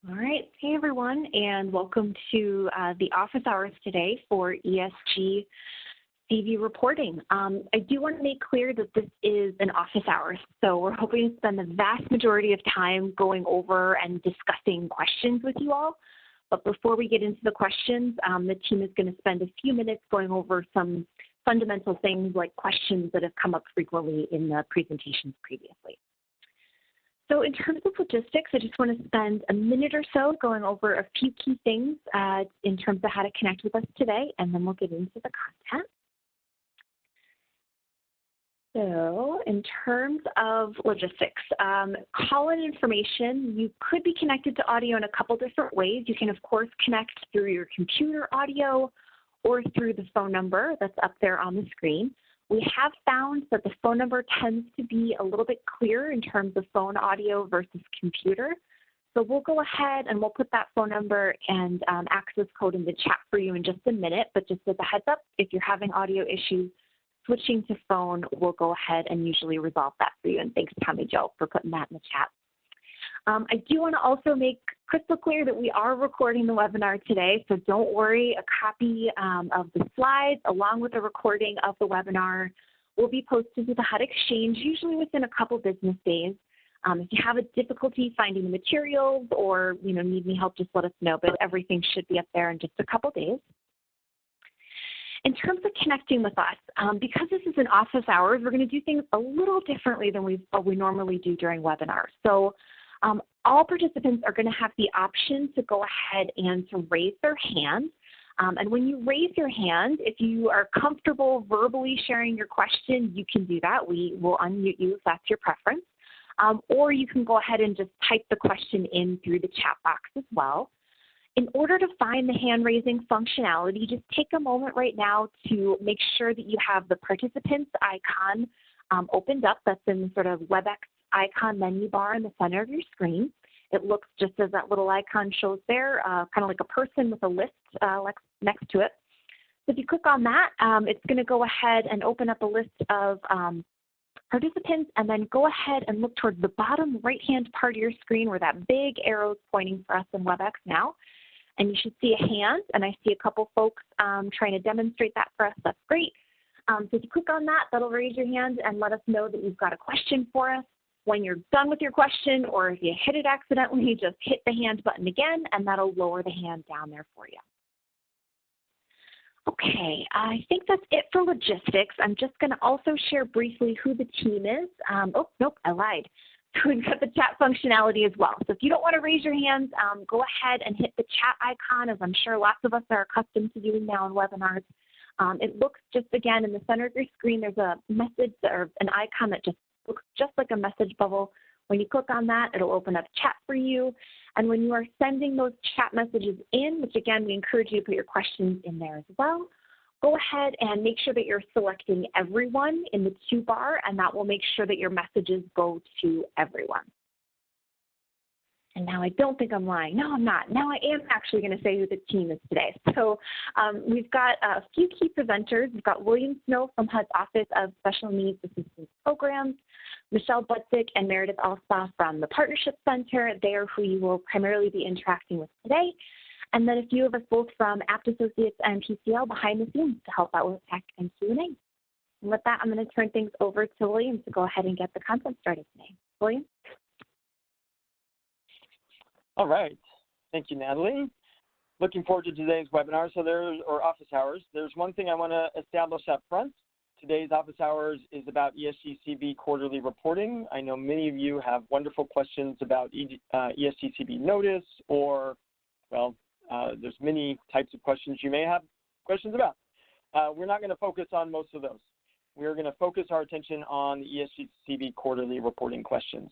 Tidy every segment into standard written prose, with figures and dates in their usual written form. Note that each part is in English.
All right. Hey, everyone, and welcome to the office hours today for ESG-CV reporting. I do want to make clear that this is an office hours, so we're hoping to spend the vast majority of time going over and discussing questions with you all. But before we get into the questions, the team is going to spend a few minutes going over some fundamental things like questions that have come up frequently in the presentations previously. So in terms of logistics, I just want to spend a minute or so going over a few key things in terms of how to connect with us today, and then we'll get into the content. So in terms of logistics, call-in information, you could be connected to audio in a couple different ways. You can, of course, connect through your computer audio or through the phone number that's up there on the screen. We have found that the phone number tends to be a little bit clearer in terms of phone audio versus computer. So we'll go ahead and we'll put that phone number and access code in the chat for you in just a minute, but just as a heads up, if you're having audio issues, switching to phone, we'll go ahead and usually resolve that for you. And thanks, Tommy Joe, for putting that in the chat. I do want to also make crystal clear that we are recording the webinar today, so don't worry, a copy of the slides along with a recording of the webinar will be posted to the HUD Exchange, usually within a couple business days. If you have a difficulty finding the materials or need any help, just let us know, but everything should be up there in just a couple days. In terms of connecting with us, because this is an office hours, we're going to do things a little differently than we normally do during webinars. So all participants are going to have the option to go ahead and to raise their hand. And when you raise your hand, if you are comfortable verbally sharing your question, you can do that. We will unmute you if that's your preference. Or you can go ahead and just type the question in through the chat box as well. In order to find the hand raising functionality, just take a moment right now to make sure that you have the participants icon opened up. That's in the sort of WebEx icon menu bar in the center of your screen. It looks just as that little icon shows there, kind of like a person with a list next to it. So if you click on that, it's going to go ahead and open up a list of participants, and then go ahead and look towards the bottom right-hand part of your screen where that big arrow is pointing for us in WebEx now. And you should see a hand, and I see a couple folks trying to demonstrate that for us. That's great. So if you click on that, that'll raise your hand and let us know that you've got a question for us. When you're done with your question, or if you hit it accidentally, you just hit the hand button again, and that'll lower the hand down there for you. Okay, I think that's it for logistics. I'm just going to also share briefly who the team is. Oh, nope, I lied. So we've got the chat functionality as well. So if you don't want to raise your hands, go ahead and hit the chat icon, as I'm sure lots of us are accustomed to doing now in webinars. It looks just, again, in the center of your screen, there's a message or an icon that just looks just like a message bubble. When you click on that, it'll open up chat for you. And when you are sending those chat messages in, which again, we encourage you to put your questions in there as well, go ahead and make sure that you're selecting everyone in the to bar, and that will make sure that your messages go to everyone. And now I don't think I'm lying. No, I'm not. Now I am actually going to say who the team is today. So we've got a few key presenters. We've got William Snow from HUD's Office of Special Needs Assistance Programs, Michelle Butzik and Meredith Alspaugh from the Partnership Center. They are who you will primarily be interacting with today. And then a few of us both from Apt Associates and PCL behind the scenes to help out with tech and Q&A. And with that, I'm going to turn things over to William to go ahead and get the content started today. William? All right. Thank you, Natalie. Looking forward to today's webinar, or office hours. There's one thing I want to establish up front. Today's office hours is about ESG-CV quarterly reporting. I know many of you have wonderful questions about ESG-CV notice, or, well, there's many types of questions you may have questions about. We're not going to focus on most of those. We're going to focus our attention on the ESG-CV quarterly reporting questions.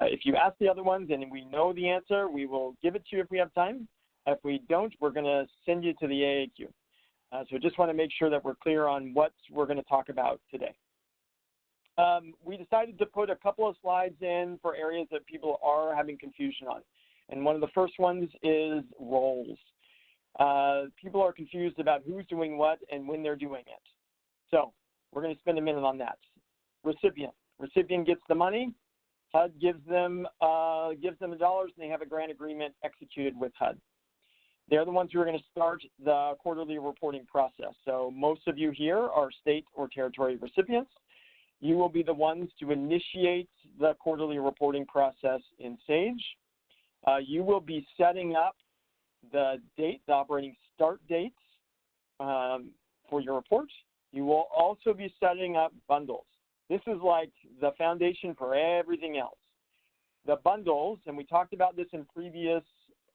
If you ask the other ones and we know the answer, we will give it to you if we have time. If we don't, we're going to send you to the AAQ. So just want to make sure that we're clear on what we're going to talk about today. We decided to put a couple of slides in for areas that people are having confusion on. And one of the first ones is roles. People are confused about who's doing what and when they're doing it. So we're going to spend a minute on that. Recipient. Recipient gets the money. HUD gives them the dollars, and they have a grant agreement executed with HUD. They're the ones who are going to start the quarterly reporting process. So most of you here are state or territory recipients. You will be the ones to initiate the quarterly reporting process in SAGE. You will be setting up the date, the operating start dates for your report. You will also be setting up bundles. This is like the foundation for everything else. The bundles, and we talked about this in previous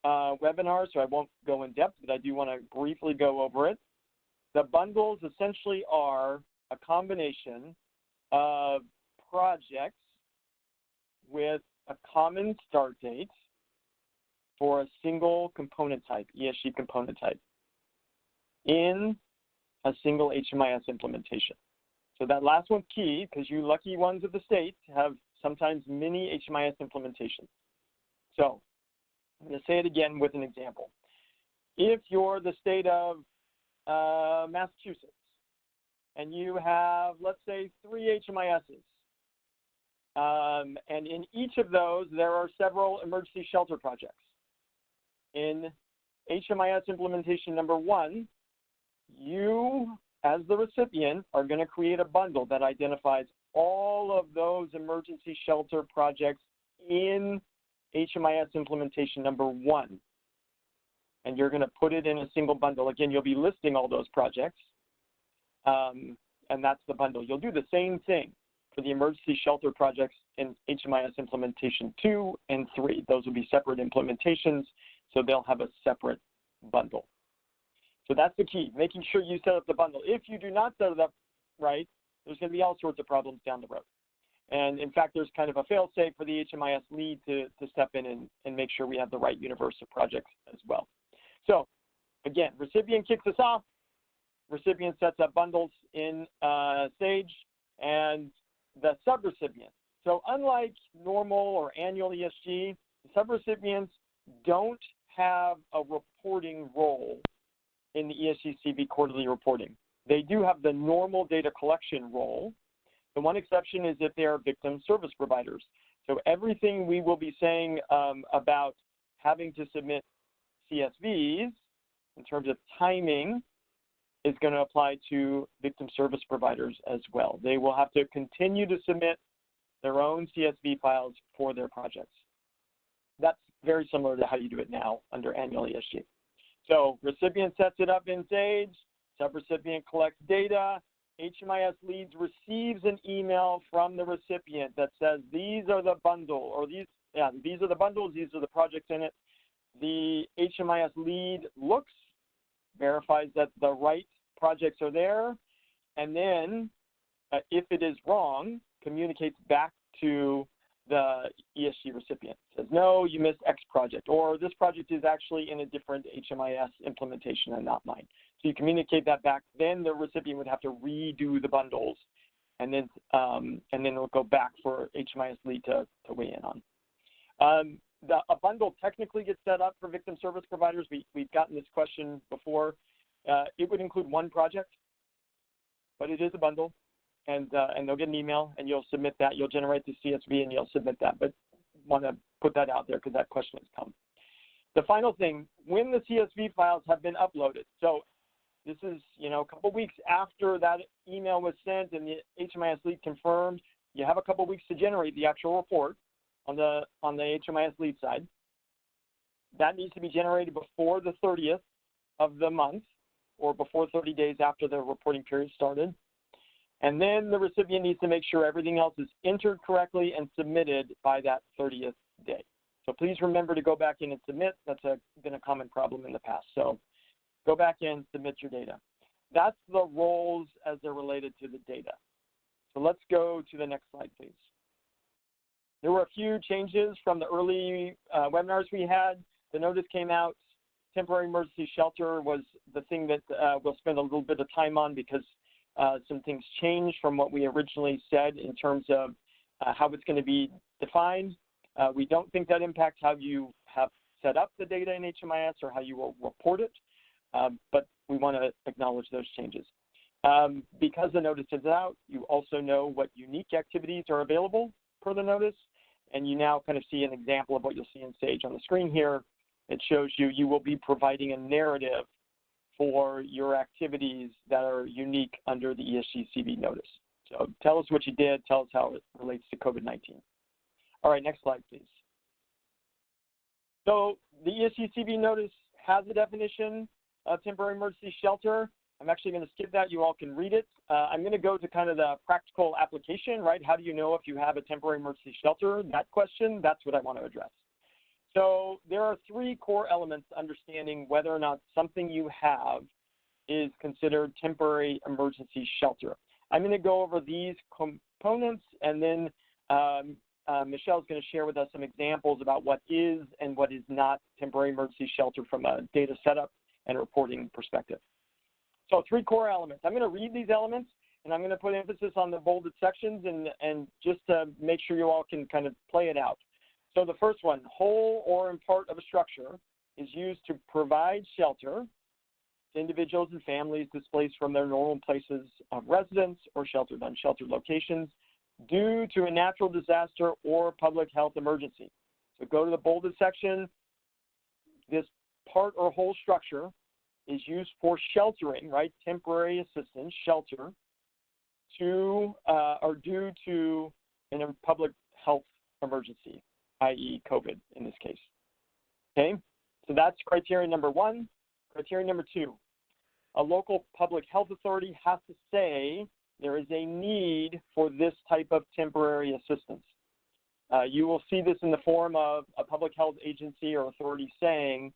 webinars, so I won't go in depth, but I do want to briefly go over it. The bundles essentially are a combination of projects with a common start date for a single component type, ESG component type, in a single HMIS implementation. So that last one's key because you lucky ones of the state have sometimes many HMIS implementations. So I'm going to say it again with an example. If you're the state of Massachusetts and you have, let's say, 3 HMISs, and in each of those there are several emergency shelter projects. In HMIS implementation number 1, you, as the recipient, are going to create a bundle that identifies all of those emergency shelter projects in HMIS implementation number 1. And you're going to put it in a single bundle. Again, you'll be listing all those projects, and that's the bundle. You'll do the same thing for the emergency shelter projects in HMIS implementation 2 and 3. Those will be separate implementations, so they'll have a separate bundle. So that's the key, making sure you set up the bundle. If you do not set it up right, there's going to be all sorts of problems down the road. And in fact, there's kind of a fail-safe for the HMIS lead to step in and make sure we have the right universe of projects as well. So again, recipient kicks us off. Recipient sets up bundles in SAGE, and the subrecipient. So unlike normal or annual ESG, subrecipients don't have a reporting role in the ESG-CV quarterly reporting. They do have the normal data collection role. The one exception is if they are victim service providers. So everything we will be saying about having to submit CSVs in terms of timing is going to apply to victim service providers as well. They will have to continue to submit their own CSV files for their projects. That's very similar to how you do it now under annual ESG. So recipient sets it up in SAGE, subrecipient collects data, HMIS leads receives an email from the recipient that says these are the bundle, or these are the bundles, these are the projects in it. The HMIS lead looks, verifies that the right projects are there, and then if it is wrong, communicates back to the ESG recipient. Says, no, you missed X project, or this project is actually in a different HMIS implementation and not mine. So you communicate that back, then the recipient would have to redo the bundles, and then it'll go back for HMIS lead to weigh in on. A bundle technically gets set up for victim service providers. We've gotten this question before. It would include one project, but it is a bundle. And they'll get an email, and you'll submit that. You'll generate the CSV, and you'll submit that. But want to put that out there because that question has come. The final thing, when the CSV files have been uploaded. So this is, a couple weeks after that email was sent and the HMIS lead confirmed. You have a couple weeks to generate the actual report on the HMIS lead side. That needs to be generated before the 30th of the month, or before 30 days after the reporting period started. And then the recipient needs to make sure everything else is entered correctly and submitted by that 30th day. So please remember to go back in and submit. That's been a common problem in the past. So go back in, submit your data. That's the roles as they're related to the data. So let's go to the next slide, please. There were a few changes from the early webinars we had. The notice came out. Temporary emergency shelter was the thing that we'll spend a little bit of time on because some things changed from what we originally said in terms of how it's going to be defined. We don't think that impacts how you have set up the data in HMIS or how you will report it, but we want to acknowledge those changes. Because the notice is out, you also know what unique activities are available per the notice, And you now kind of see an example of what you'll see in Sage on the screen here. It shows you will be providing a narrative for your activities that are unique under the ESG-CV notice. So tell us what you did, tell us how it relates to COVID-19. All right, next slide, please. So the ESG-CV notice has a definition of temporary emergency shelter. I'm actually going to skip that. You all can read it. I'm going to go to kind of the practical application, right? How do you know if you have a temporary emergency shelter? That question, that's what I want to address. So there are three core elements to understanding whether or not something you have is considered temporary emergency shelter. I'm going to go over these components, and then Michelle's going to share with us some examples about what is and what is not temporary emergency shelter from a data setup and reporting perspective. So three core elements. I'm going to read these elements, and I'm going to put emphasis on the bolded sections and just to make sure you all can kind of play it out. So the first one, whole or in part of a structure is used to provide shelter to individuals and families displaced from their normal places of residence or sheltered, unsheltered locations due to a natural disaster or public health emergency. So go to the bolded section. This part or whole structure is used for sheltering, right? Temporary assistance, shelter, to or due to a public health emergency, i.e. COVID in this case. Okay, so that's criteria number one. Criteria number two, a local public health authority has to say there is a need for this type of temporary assistance. You will see this in the form of a public health agency or authority saying,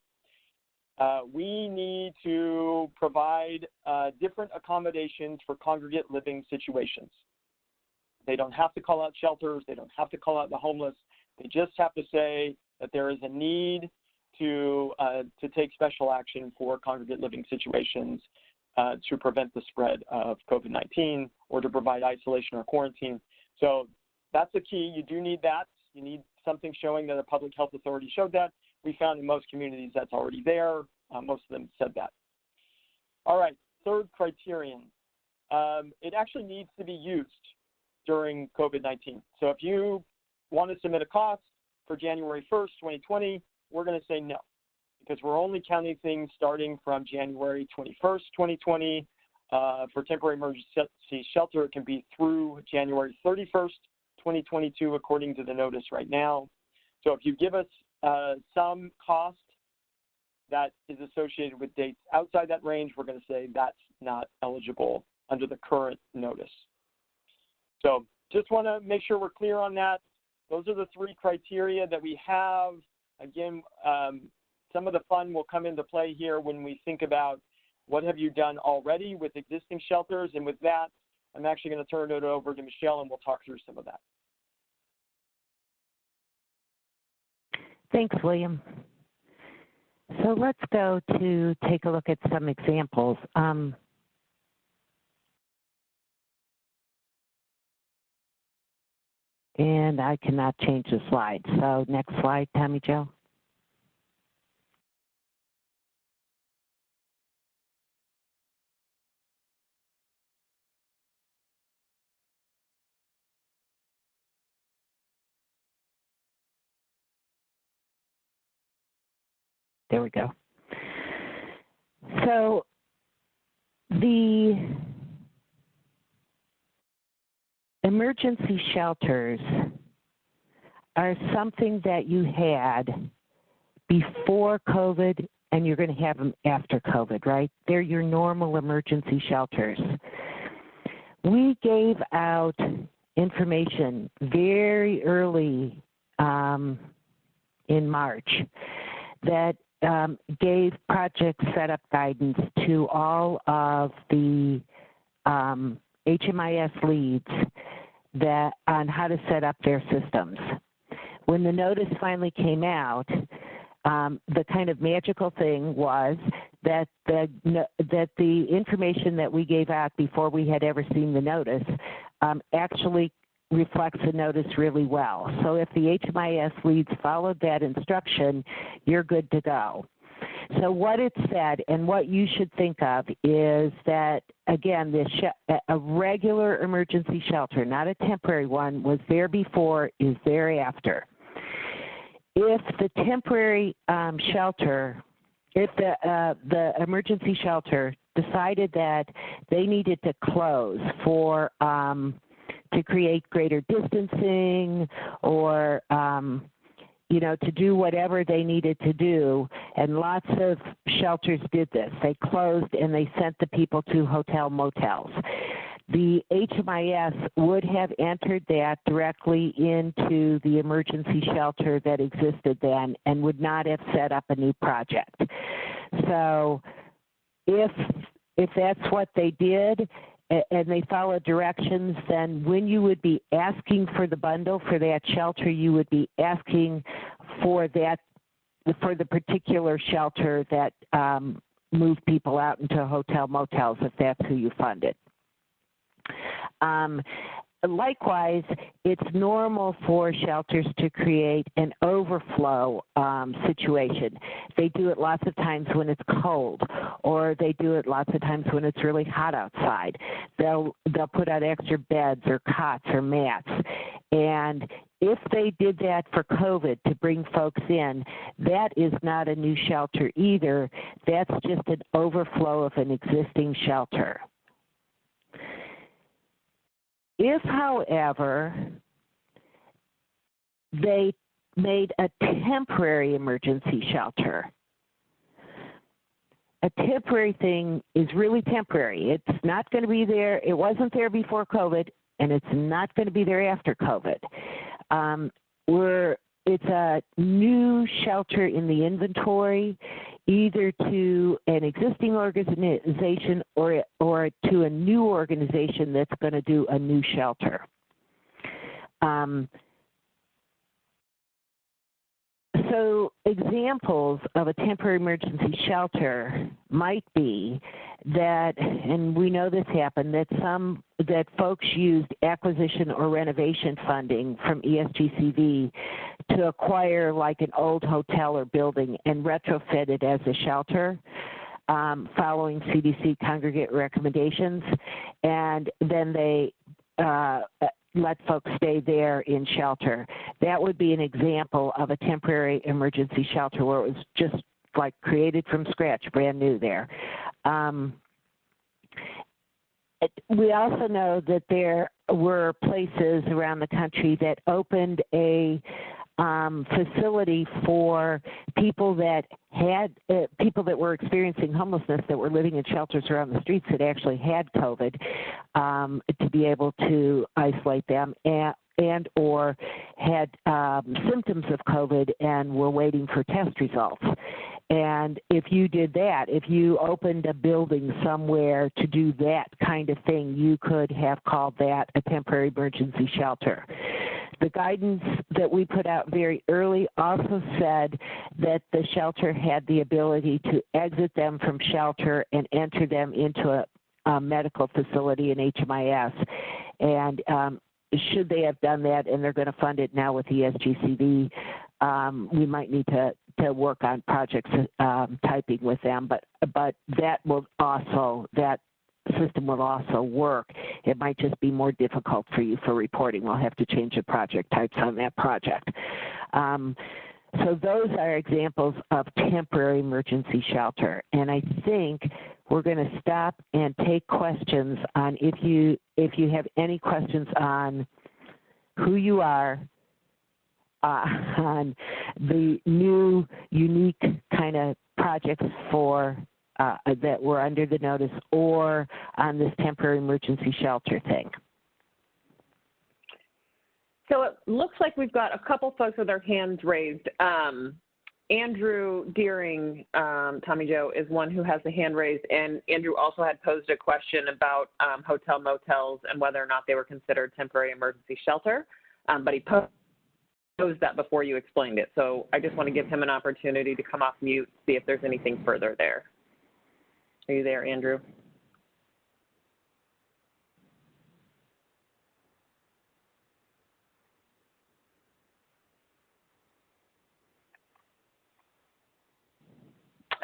we need to provide different accommodations for congregate living situations. They don't have to call out shelters. They don't have to call out the homeless. They just have to say that there is a need to take special action for congregate living situations to prevent the spread of COVID-19 or to provide isolation or quarantine. So that's the key. You do need that. You need something showing that a public health authority showed that. We found in most communities that's already there. Most of them said that. All right, third criterion. It actually needs to be used during COVID-19. So if you want to submit a cost for January 1st, 2020, we're going to say no, because we're only counting things starting from January 21st, 2020. For temporary emergency shelter, it can be through January 31st, 2022, according to the notice right now. So if you give us some cost that is associated with dates outside that range, we're going to say that's not eligible under the current notice. So just want to make sure we're clear on that. Those are the three criteria that we have. Again, some of the fun will come into play here when we think about what have you done already with existing shelters. And with that, I'm actually going to turn it over to Michelle, and we'll talk through some of that. Thanks, William. So let's go to take a look at some examples. And I cannot change the slide. So next slide, Tommy Jo. There we go. So the emergency shelters are something that you had before COVID and you're going to have them after COVID, right? They're your normal emergency shelters. We gave out information very early in March that gave project setup guidance to all of the HMIS leads on how to set up their systems. When the notice finally came out, the kind of magical thing was that the information that we gave out before we had ever seen the notice actually reflects the notice really well. So if the HMIS leads followed that instruction, you're good to go. So what it said and what you should think of is that, again, a regular emergency shelter, not a temporary one, was there before, is there after. If the temporary shelter, if the emergency shelter decided that they needed to close for to create greater distancing or to do whatever they needed to do, and lots of shelters did this. They closed and they sent the people to hotel motels. The HMIS would have entered that directly into the emergency shelter that existed then and would not have set up a new project. So if that's what they did and they followed directions, then when you would be asking for the bundle for that shelter, you would be asking for the particular shelter that moved people out into hotel motels, if that's who you funded. Likewise, it's normal for shelters to create an overflow situation. They do it lots of times when it's cold, or they do it lots of times when it's really hot outside. They'll put out extra beds or cots or mats. And if they did that for COVID to bring folks in, that is not a new shelter either. That's just an overflow of an existing shelter. If, however, they made a temporary emergency shelter, a temporary thing is really temporary. It's not going to be there. It wasn't there before COVID, and it's not going to be there after COVID. It's a new shelter in the inventory, either to an existing organization or to a new organization that's going to do a new shelter. So examples of a temporary emergency shelter might be that, and we know this happened, that folks used acquisition or renovation funding from ESG-CV to acquire like an old hotel or building and retrofit it as a shelter, following CDC congregate recommendations, and then they let folks stay there in shelter. That would be an example of a temporary emergency shelter where it was just like created from scratch, brand new there. We also know that there were places around the country that opened a facility for people that people that were experiencing homelessness, that were living in shelters around the streets, that actually had COVID, to be able to isolate them and or had symptoms of COVID and were waiting for test results. And if you did that, if you opened a building somewhere to do that kind of thing, you could have called that a temporary emergency shelter. The guidance that we put out very early also said that the shelter had the ability to exit them from shelter and enter them into a medical facility in HMIS. And should they have done that, and they're going to fund it now with ESG-CV, we might need to work on projects typing with them, but that system will also work. It might just be more difficult for you for reporting. We'll have to change the project types on that project. So those are examples of temporary emergency shelter. And I think we're going to stop and take questions on if you have any questions on who you are, on the new, unique kind of projects for that were under the notice, or on this temporary emergency shelter thing. So it looks like we've got a couple folks with their hands raised. Andrew Deering, Tommy Joe, is one who has the hand raised, and Andrew also had posed a question about hotel motels and whether or not they were considered temporary emergency shelter, but he posed that before you explained it. So I just want to give him an opportunity to come off mute, see if there's anything further there. Are you there, Andrew?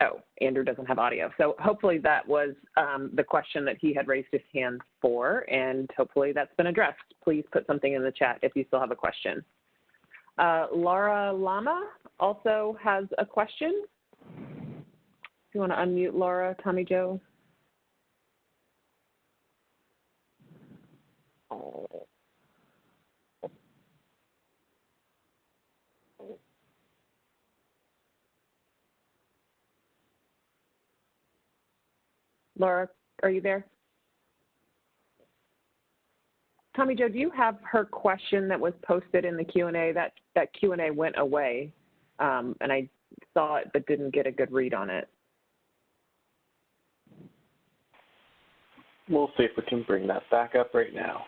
Oh, Andrew doesn't have audio. So hopefully that was the question that he had raised his hand for, and hopefully that's been addressed. Please put something in the chat if you still have a question. Laura Lama also has a question. If you want to unmute Laura, Tommy Joe. Laura, are you there? Tommy Joe, do you have her question that was posted in the Q&A? That Q&A went away, and I saw it but didn't get a good read on it. We'll see if we can bring that back up right now.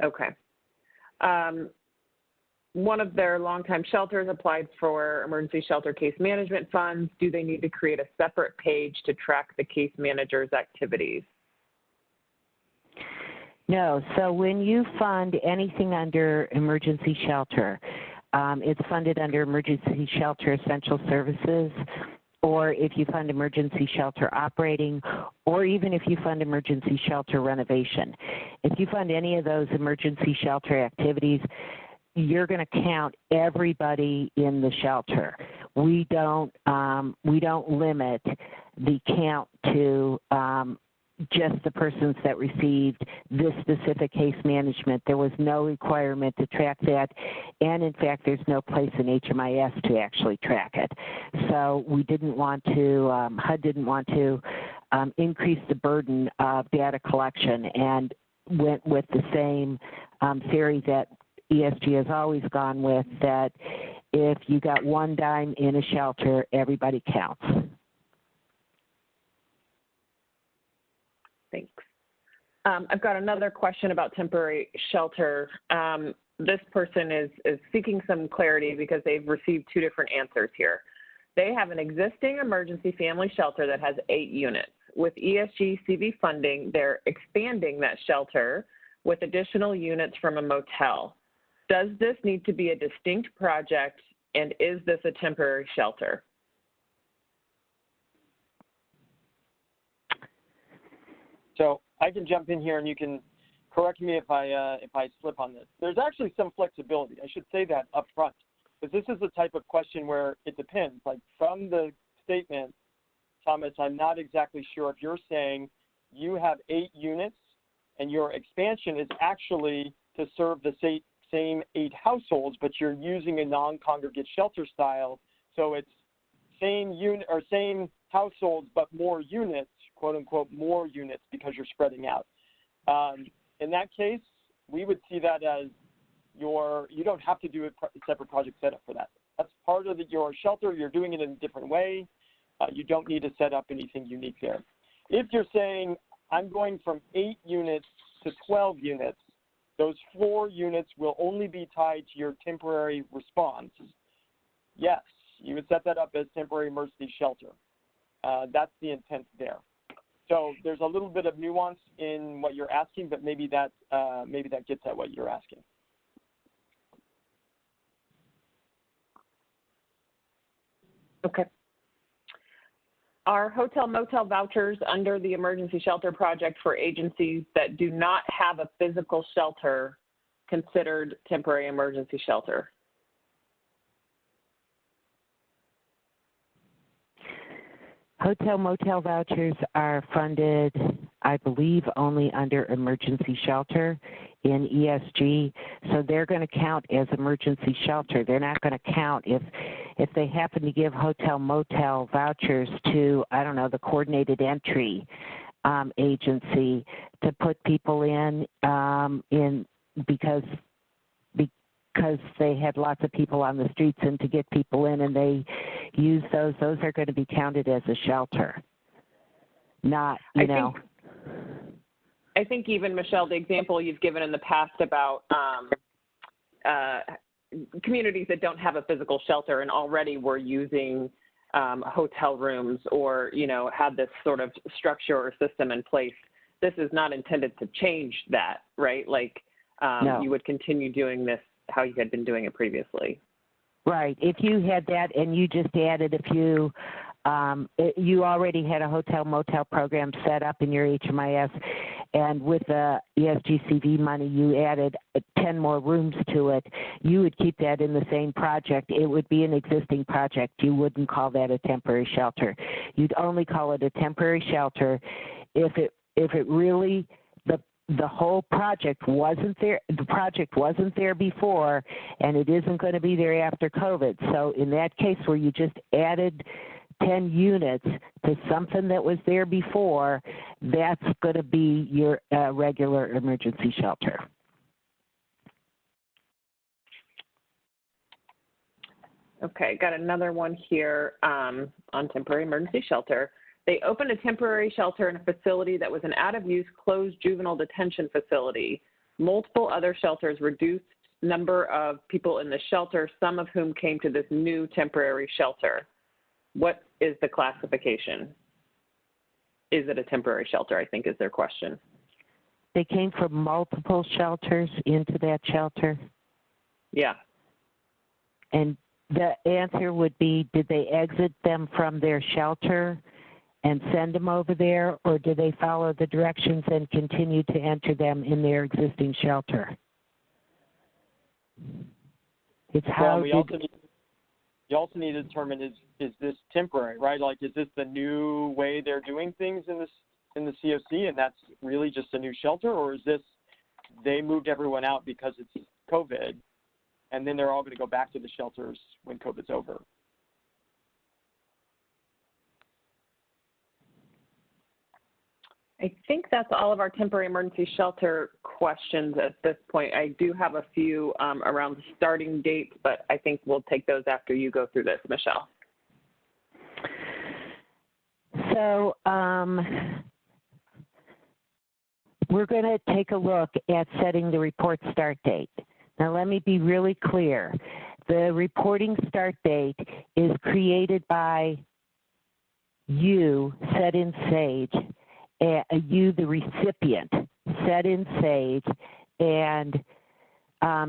Okay. One of their longtime shelters applied for emergency shelter case management funds. Do they need to create a separate page to track the case manager's activities? No. So when you fund anything under emergency shelter, it's funded under emergency shelter essential services, or if you fund emergency shelter operating, or even if you fund emergency shelter renovation. If you fund any of those emergency shelter activities, you're going to count everybody in the shelter. We don't limit the count to just the persons that received this specific case management. There was no requirement to track that, and in fact, there's no place in HMIS to actually track it. So we didn't want to, HUD didn't want to increase the burden of data collection, and went with the same theory that ESG has always gone with, that if you got one dime in a shelter, everybody counts. Thanks. I've got another question about temporary shelter. This person is seeking some clarity because they've received two different answers here. They have an existing emergency family shelter that has 8 units. With ESG-CV funding, they're expanding that shelter with additional units from a motel. Does this need to be a distinct project, and is this a temporary shelter? So I can jump in here, and you can correct me if I slip on this. There's actually some flexibility. I should say that up front, because this is the type of question where it depends. Like from the statement, Thomas, I'm not exactly sure if you're saying you have 8 units and your expansion is actually to serve the same 8 households, but you're using a non-congregate shelter style, so it's same unit or same households but more units, quote unquote, more units, because you're spreading out. In that case, we would see that as you don't have to do a separate project setup for that. That's part of your shelter. You're doing it in a different way. You don't need to set up anything unique there. If you're saying, I'm going from 8 units to 12 units, those 4 units will only be tied to your temporary response. Yes, you would set that up as temporary emergency shelter. That's the intent there. So there's a little bit of nuance in what you're asking, but maybe that gets at what you're asking. Okay. Are hotel motel vouchers under the emergency shelter project for agencies that do not have a physical shelter considered temporary emergency shelter? Hotel motel vouchers are funded, I believe, only under emergency shelter in ESG, so they're going to count as emergency shelter. They're not going to count if they happen to give hotel motel vouchers to, I don't know, the coordinated entry agency to put people in because they had lots of people on the streets and to get people in, and they use those are going to be counted as a shelter. Not, I think even, Michelle, the example you've given in the past about communities that don't have a physical shelter and already were using hotel rooms or, had this sort of structure or system in place. This is not intended to change that, right? Like No. you would continue doing this how you had been doing it previously. Right. If you had that and you just added a few, you already had a hotel motel program set up in your HMIS, and with the ESG-CV money, you added 10 more rooms to it, you would keep that in the same project. It would be an existing project. You wouldn't call that a temporary shelter. You'd only call it a temporary shelter if it really, the whole project wasn't there, the project wasn't there before, and it isn't going to be there after COVID. So in that case where you just added 10 units to something that was there before, that's going to be your regular emergency shelter. Okay, got another one here on temporary emergency shelter. They opened a temporary shelter in a facility that was an out-of-use closed juvenile detention facility. Multiple other shelters reduced number of people in the shelter, some of whom came to this new temporary shelter. What is the classification? Is it a temporary shelter, I think is their question. They came from multiple shelters into that shelter? Yeah. And the answer would be, did they exit them from their shelter and send them over there, or do they follow the directions and continue to enter them in their existing shelter? It's how well, you also need to determine is this temporary, right? Like, is this the new way they're doing things in the COC, and that's really just a new shelter, or is this they moved everyone out because it's COVID, and then they're all going to go back to the shelters when COVID's over? I think that's all of our temporary emergency shelter questions at this point. I do have a few around starting dates, but I think we'll take those after you go through this, Michelle. So we're going to take a look at setting the report start date. Now, let me be really clear. The reporting start date is created by you, set in SAGE, you, the recipient, set in SAGE, and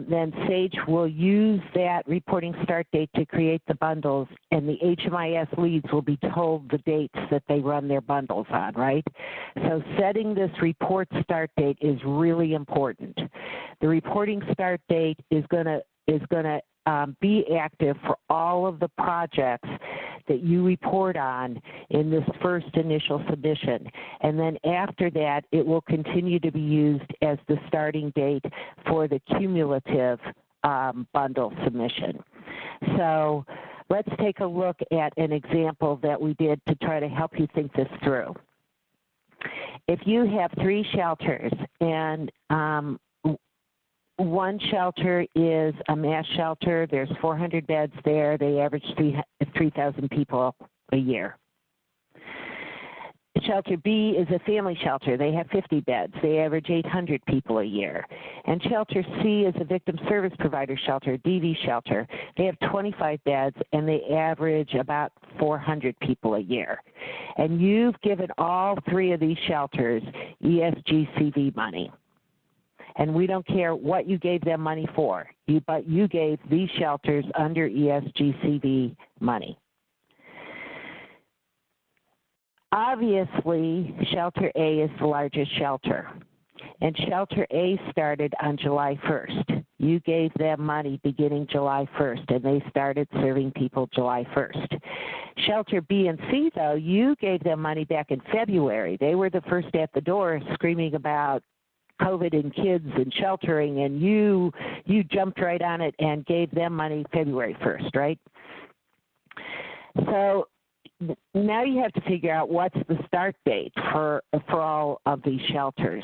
then SAGE will use that reporting start date to create the bundles, and the HMIS leads will be told the dates that they run their bundles on, right? So setting this report start date is really important. The reporting start date is going to be active for all of the projects that you report on in this first initial submission. And then after that, it will continue to be used as the starting date for the cumulative bundle submission. So let's take a look at an example that we did to try to help you think this through. If you have 3 shelters and one shelter is a mass shelter. There's 400 beds there. They average 3,000 people a year. Shelter B is a family shelter. They have 50 beds. They average 800 people a year. And Shelter C is a victim service provider shelter, DV shelter. They have 25 beds, and they average about 400 people a year. And you've given all 3 of these shelters ESG-CV money. And we don't care what you gave them money for, but you gave these shelters under ESG-CV money. Obviously, Shelter A is the largest shelter, and Shelter A started on July 1st. You gave them money beginning July 1st, and they started serving people July 1st. Shelter B and C, though, you gave them money back in February. They were the first at the door screaming about COVID and kids and sheltering, and you jumped right on it and gave them money February 1st, right? So now you have to figure out what's the start date for all of these shelters.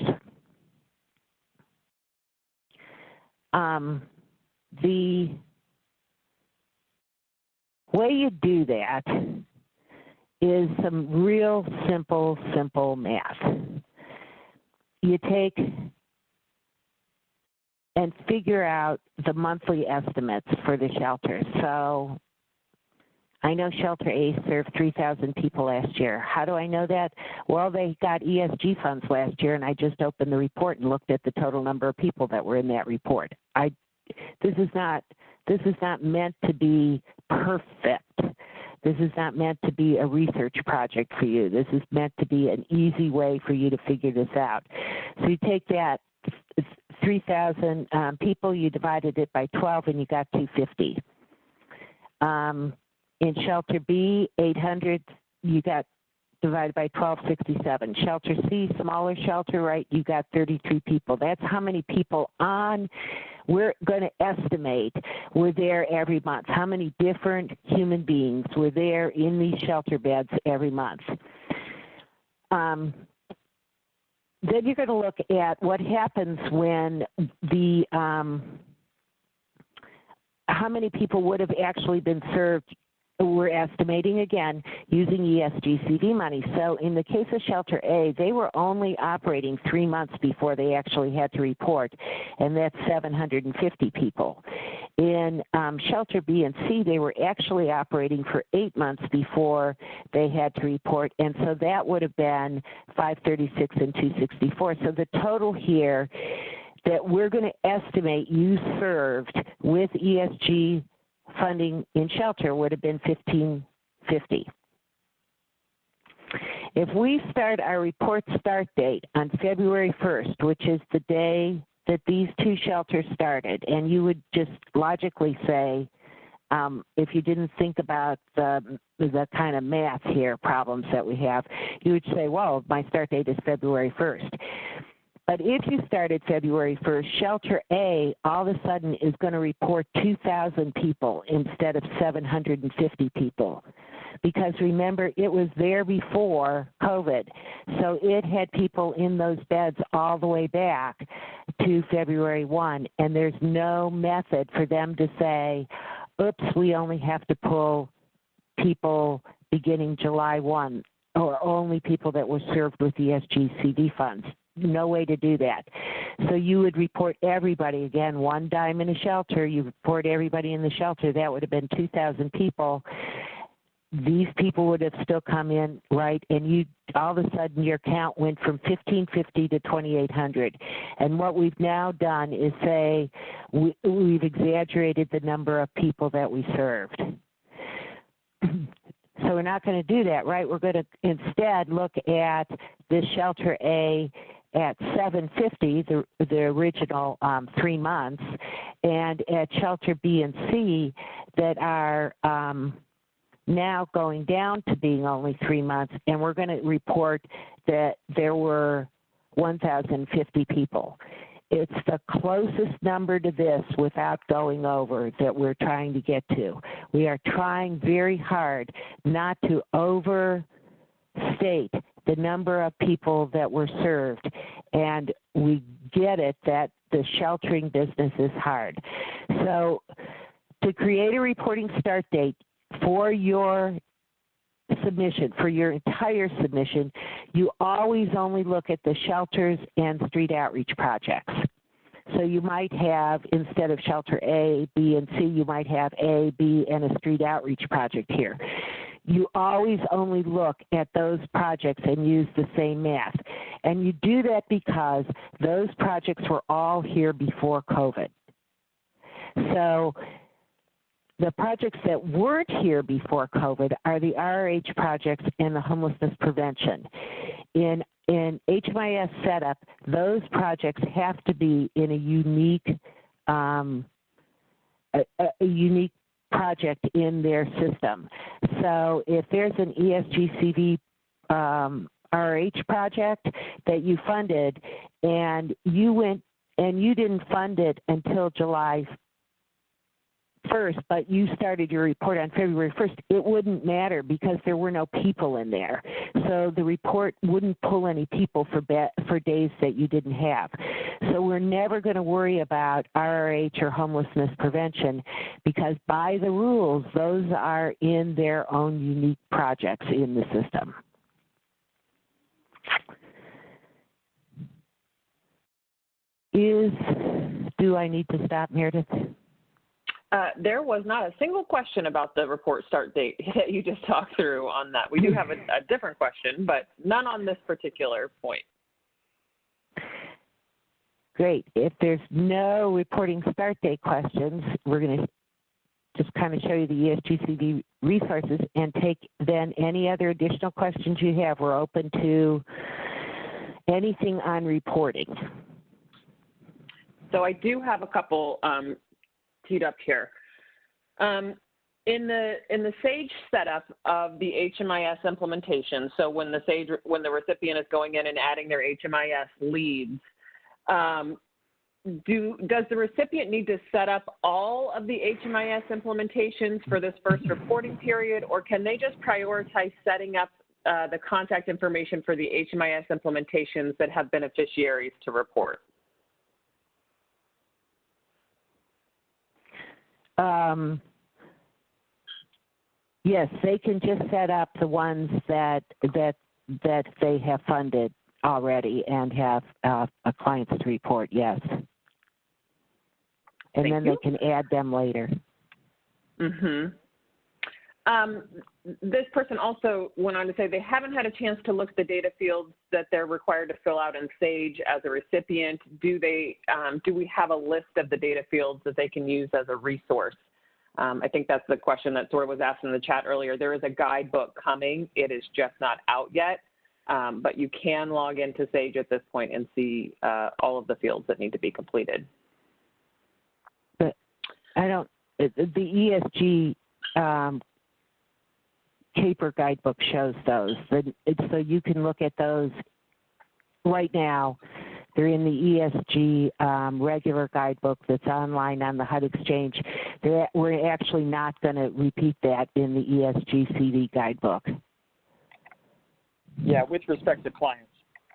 The way you do that is some real simple math. You take and figure out the monthly estimates for the shelters. So I know Shelter A served 3,000 people last year. How do I know that? Well, they got ESG funds last year, and I just opened the report and looked at the total number of people that were in that report. This is not meant to be perfect. This is not meant to be a research project for you. This is meant to be an easy way for you to figure this out. So you take that 3,000 people, you divided it by 12, and you got 250. In Shelter B, 800, you got divided by 1267. Shelter C, smaller shelter, right, you got 33 people. That's how many people we're going to estimate were there every month. How many different human beings were there in these shelter beds every month. Then you're going to look at what happens when how many people would have actually been served. We're estimating, again, using ESG-CV money. So in the case of Shelter A, they were only operating 3 months before they actually had to report, and that's 750 people. In Shelter B and C, they were actually operating for 8 months before they had to report, and so that would have been 536 and 264. So the total here that we're going to estimate you served with ESG funding in Shelter would have been 1,550. If we start our report start date on February 1st, which is the day that these two shelters started, and you would just logically say, if you didn't think about the kind of math here problems that we have, you would say, well, my start date is February 1st. But if you started February 1st, Shelter A all of a sudden is going to report 2,000 people instead of 750 people. Because remember, it was there before COVID. So it had people in those beds all the way back to February 1. And there's no method for them to say, oops, we only have to pull people beginning July 1, or only people that were served with ESG-CV funds. No way to do that. So you would report everybody, again, one dime in a shelter, you report everybody in the shelter, that would have been 2,000 people. These people would have still come in, right, and you all of a sudden your count went from 1,550 to 2,800. And what we've now done is say we've exaggerated the number of people that we served. So we're not going to do that, right? We're going to instead look at this Shelter A at 750, the original 3 months, and at Shelter B and C that are now going down to being only 3 months, and we're going to report that there were 1,050 people. It's the closest number to this without going over that we're trying to get to. We are trying very hard not to overstate the number of people that were served, and we get it that the sheltering business is hard. So to create a reporting start date for your submission, for your entire submission, you always only look at the shelters and street outreach projects. So you might have, instead of Shelter A, B, and C, you might have A, B, and a street outreach project here. You always only look at those projects and use the same math. And you do that because those projects were all here before COVID. So the projects that weren't here before COVID are the RRH projects and the homelessness prevention. In HMIS setup, those projects have to be in a unique project in their system. So if there's an ESG-CV RRH project that you funded and you went and you didn't fund it until July 1st, but you started your report on February 1st, it wouldn't matter because there were no people in there. So the report wouldn't pull any people for days that you didn't have. So we're never going to worry about RRH or homelessness prevention because by the rules, those are in their own unique projects in the system. Do I need to stop, Meredith? There was not a single question about the report start date that you just talked through on that. We do have a different question, but none on this particular point. Great. If there's no reporting start date questions, we're going to just kind of show you the ESG-CV resources and take then any other additional questions you have. We're open to anything on reporting. So I do have a couple teed up here. In the SAGE setup of the HMIS implementation, so when the recipient is going in and adding their HMIS leads, does the recipient need to set up all of the HMIS implementations for this first reporting period, or can they just prioritize setting up the contact information for the HMIS implementations that have beneficiaries to report? Yes, they can just set up the ones that they have funded already and have clients to report, yes. And then they can add them later. This person also went on to say they haven't had a chance to look at the data fields that they're required to fill out in SAGE as a recipient. Do we have a list of the data fields that they can use as a resource? I think that's the question that sort of was asked in the chat earlier. There is a guidebook coming. It is just not out yet, but you can log into SAGE at this point and see all of the fields that need to be completed. But the ESG CAPER guidebook shows those. So you can look at those right now. They're in the ESG regular guidebook that's online on the HUD Exchange. We're actually not going to repeat that in the ESG-CV guidebook. Yeah, with respect to clients.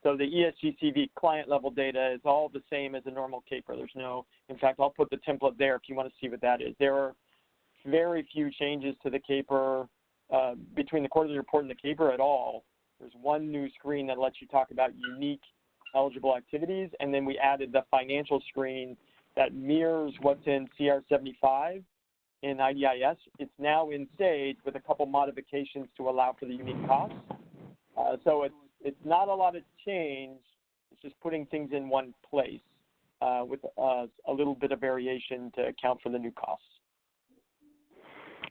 So the ESG-CV client level data is all the same as a normal CAPER. There's no, in fact, I'll put the template there if you want to see what that is. There are very few changes to the CAPER between the quarterly report and the CAPER at all. There's one new screen that lets you talk about unique eligible activities, and then we added the financial screen that mirrors what's in CR75 in IDIS. It's now in SAGE with a couple modifications to allow for the unique costs. So it's not a lot of change. It's just putting things in one place with a little bit of variation to account for the new costs.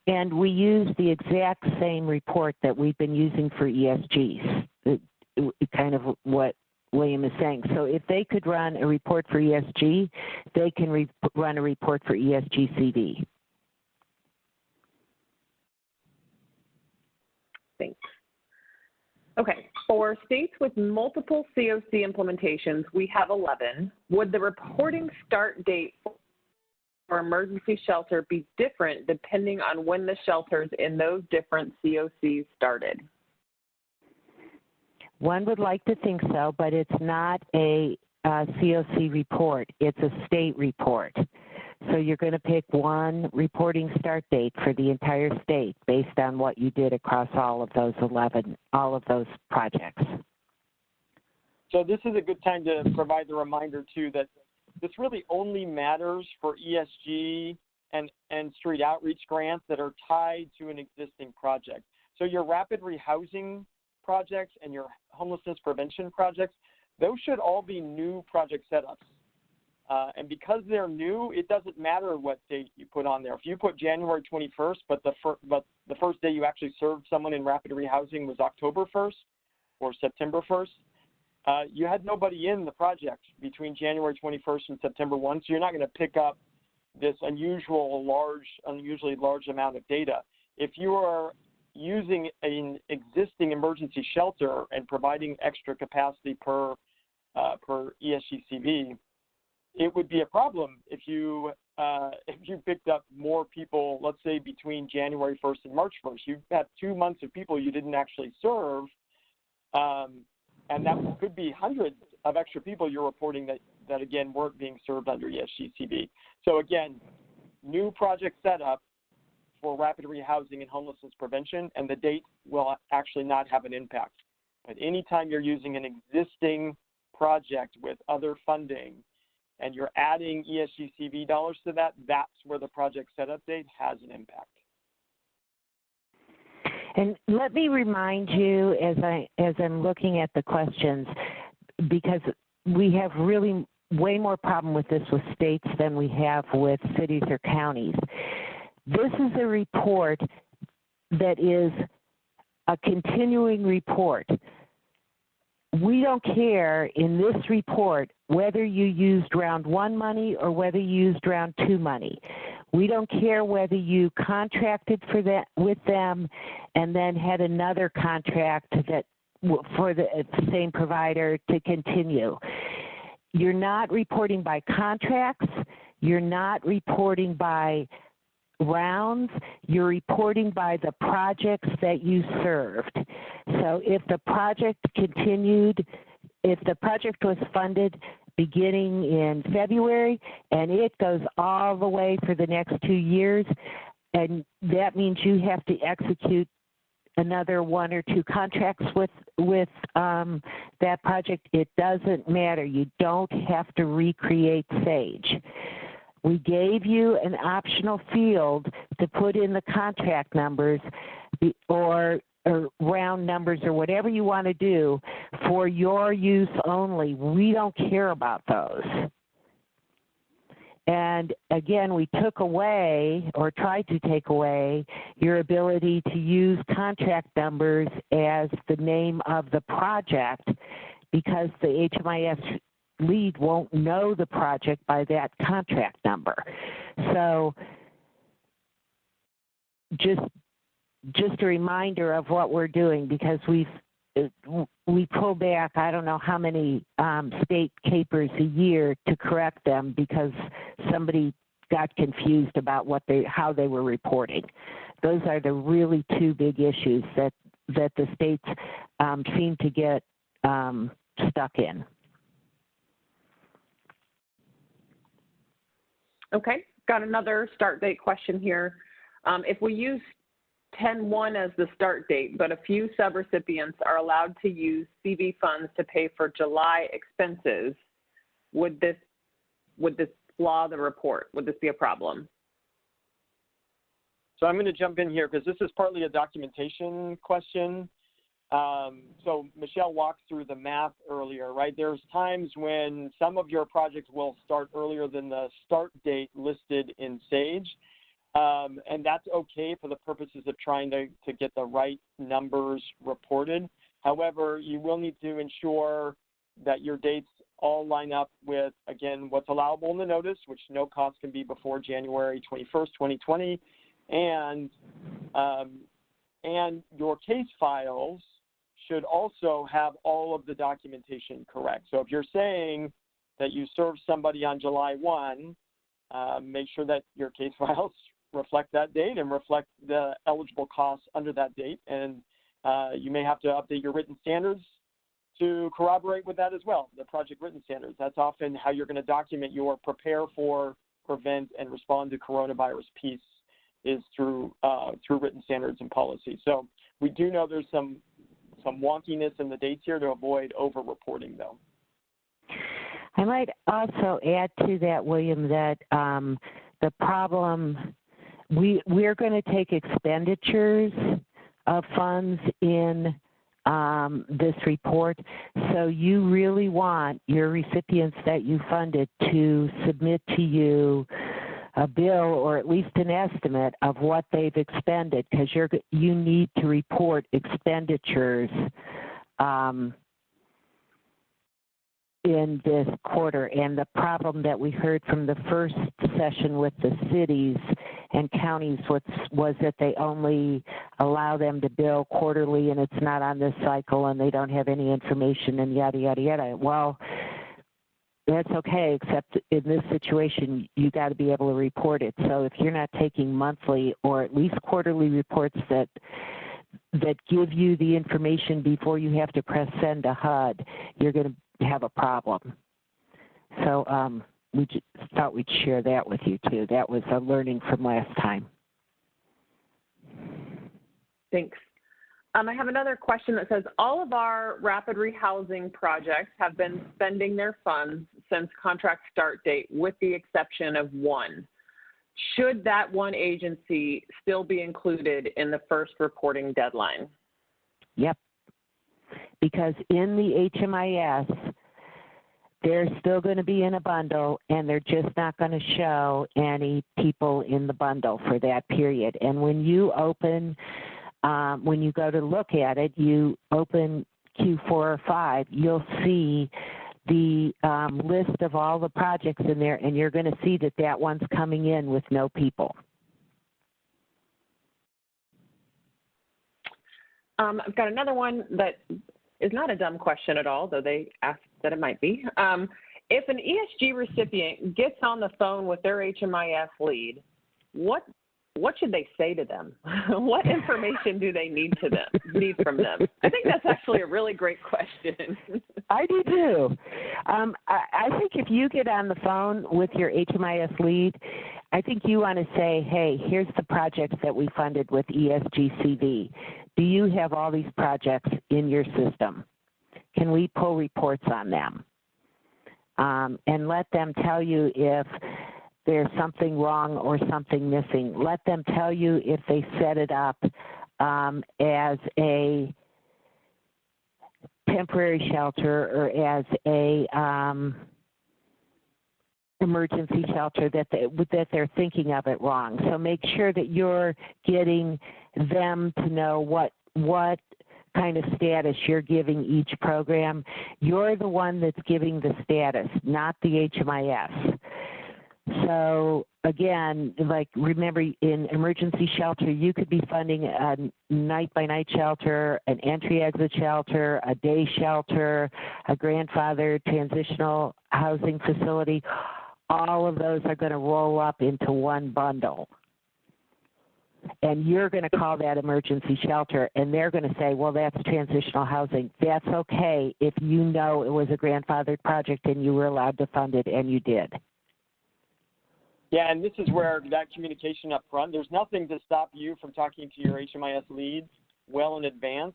And we use the exact same report that we've been using for ESGs, kind of what William is saying. So if they could run a report for ESG, they can run a report for ESG-CV. Thanks. Okay, for states with multiple COC implementations, we have 11. Would the reporting start date for emergency shelter be different depending on when the shelters in those different COCs started? One would like to think so, but it's not a COC report. It's a state report. So you're going to pick one reporting start date for the entire state based on what you did across all of those projects. So this is a good time to provide the reminder, too, that this really only matters for ESG and street outreach grants that are tied to an existing project. So your rapid rehousing projects and your homelessness prevention projects, those should all be new project setups. And because they're new, it doesn't matter what date you put on there. If you put January 21st, but the first day you actually served someone in rapid rehousing was October 1st or September 1st, you had nobody in the project between January 21st and September 1, so you're not going to pick up this unusually large amount of data. If you are using an existing emergency shelter and providing extra capacity per ESG-CV, it would be a problem if you picked up more people, let's say between January 1st and March 1st. You've got 2 months of people you didn't actually serve, and that could be hundreds of extra people you're reporting that again, weren't being served under ESG-CV. So again, new project setup for rapid rehousing and homelessness prevention, and the date will actually not have an impact. But anytime you're using an existing project with other funding and you're adding ESG-CV dollars to that, that's where the project setup date has an impact. And let me remind you, as I'm looking at the questions, because we have really way more problem with this with states than we have with cities or counties. This is a report that is a continuing report. We don't care in this report whether you used round 1 money or whether you used round 2 money. We don't care whether you contracted for that with them and then had another contract that for the same provider to continue. You're not reporting by contracts. You're not reporting by rounds. You're reporting by the projects that you served. So if the project continued, if the project was funded beginning in February and it goes all the way for the next 2 years, and that means you have to execute another 1 or 2 contracts with that project, it doesn't matter. You don't have to recreate SAGE. We gave you an optional field to put in the contract numbers or round numbers or whatever you want to do for your use only. We don't care about those. And again, we took away or tried to take away your ability to use contract numbers as the name of the project because the HMIS lead won't know the project by that contract number. So just a reminder of what we're doing because we pull back, I don't know how many state capers a year to correct them because somebody got confused about how they were reporting. Those are the really 2 big issues that the states seem to get stuck in. Okay, got another start date question here. If we use 10/1 as the start date, but a few subrecipients are allowed to use CV funds to pay for July expenses, would this flaw the report? Would this be a problem? So I'm going to jump in here because this is partly a documentation question. So Michelle walked through the math earlier, right? There's times when some of your projects will start earlier than the start date listed in SAGE. And that's okay for the purposes of trying to get the right numbers reported. However, you will need to ensure that your dates all line up with, again, what's allowable in the notice, which no cost can be before January 21st, 2020, and your case files should also have all of the documentation correct. So if you're saying that you served somebody on July 1, make sure that your case files reflect that date and reflect the eligible costs under that date. And you may have to update your written standards to corroborate with that as well, the project written standards. That's often how you're going to document your prepare for, prevent, and respond to coronavirus piece is through written standards and policies. So we do know there's some wonkiness in the dates here to avoid over-reporting, though. I might also add to that, William, that the problem, we're going to take expenditures of funds in this report. So you really want your recipients that you funded to submit to you a bill or at least an estimate of what they've expended, because you need to report expenditures in this quarter. And the problem that we heard from the first session with the cities and counties was that they only allow them to bill quarterly and it's not on this cycle and they don't have any information and yada, yada, yada. Well, that's okay, except in this situation, you got to be able to report it. So if you're not taking monthly or at least quarterly reports that give you the information before you have to press send to HUD, you're going to have a problem. So we just thought we'd share that with you too. That was a learning from last time. Thanks. I have another question that says, all of our rapid rehousing projects have been spending their funds since contract start date, with the exception of one. Should that one agency still be included in the first reporting deadline? Yep. Because in the HMIS, they're still going to be in a bundle, and they're just not going to show any people in the bundle for that period. And when you open, when you go to look at it, you open Q4 or 5, you'll see the list of all the projects in there, and you're going to see that that one's coming in with no people. I've got another one that is not a dumb question at all, though they asked that it might be. If an ESG recipient gets on the phone with their HMIS lead, what should they say to them? What information do they need from them? I think that's actually a really great question. I do too. I think if you get on the phone with your HMIS lead, I think you want to say, hey, here's the projects that we funded with ESG-CV. Do you have all these projects in your system? Can we pull reports on them? And let them tell you if there's something wrong or something missing. Let them tell you if they set it up as a temporary shelter or as a emergency shelter, that they're thinking of it wrong. So make sure that you're getting them to know what kind of status you're giving each program. You're the one that's giving the status, not the HMIS. So again, like remember, in emergency shelter, you could be funding a night-by-night shelter, an entry-exit shelter, a day shelter, a grandfather transitional housing facility. All of those are going to roll up into one bundle. And you're going to call that emergency shelter, and they're going to say, well, that's transitional housing. That's okay if you know it was a grandfathered project and you were allowed to fund it, and you did. Yeah, and this is where that communication up front, there's nothing to stop you from talking to your HMIS leads well in advance.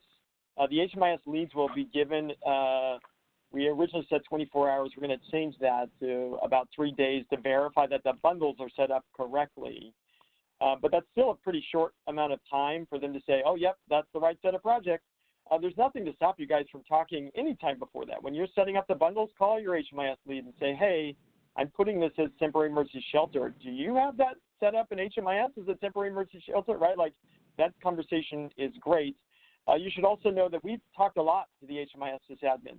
The HMIS leads will be given, we originally said 24 hours. We're going to change that to about 3 days to verify that the bundles are set up correctly. But that's still a pretty short amount of time for them to say, oh, yep, that's the right set of projects. There's nothing to stop you guys from talking anytime before that. When you're setting up the bundles, call your HMIS lead and say, hey, I'm putting this as temporary emergency shelter. Do you have that set up in HMIS as a temporary emergency shelter, right? Like, that conversation is great. You should also know that we've talked a lot to the HMIS sysadmin.